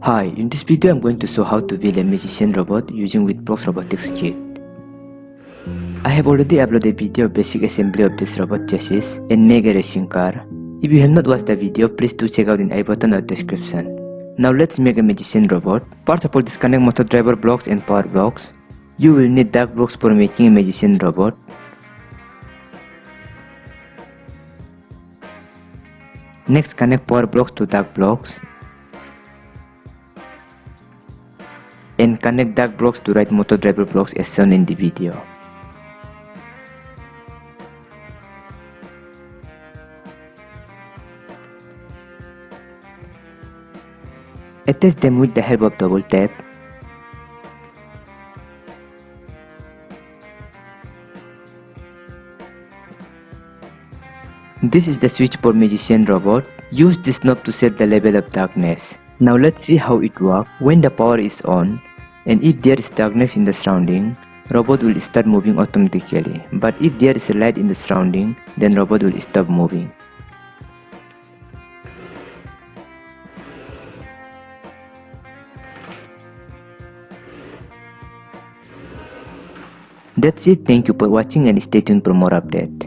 Hi, in this video I'm going to show how to build a magician robot using WitBlox Robotics Kit. I have already uploaded a video of basic assembly of this robot chassis and make a racing car. If you have not watched the video, please do check out in I button or description. Now let's make a magician robot. First of all, disconnect motor driver blocks and power blocks. You will need dark blocks for making a magician robot. Next, connect power blocks to dark blocks. And connect dark blocks to right motor driver blocks as shown in the video. Attach them with the help of double tap. This is the switch for magician robot. Use this knob to set the level of darkness. Now let's see how it works. When the power is on, and if there is darkness in the surrounding, robot will start moving automatically. But if there is a light in the surrounding, then robot will stop moving. That's it. Thank you for watching and stay tuned for more updates.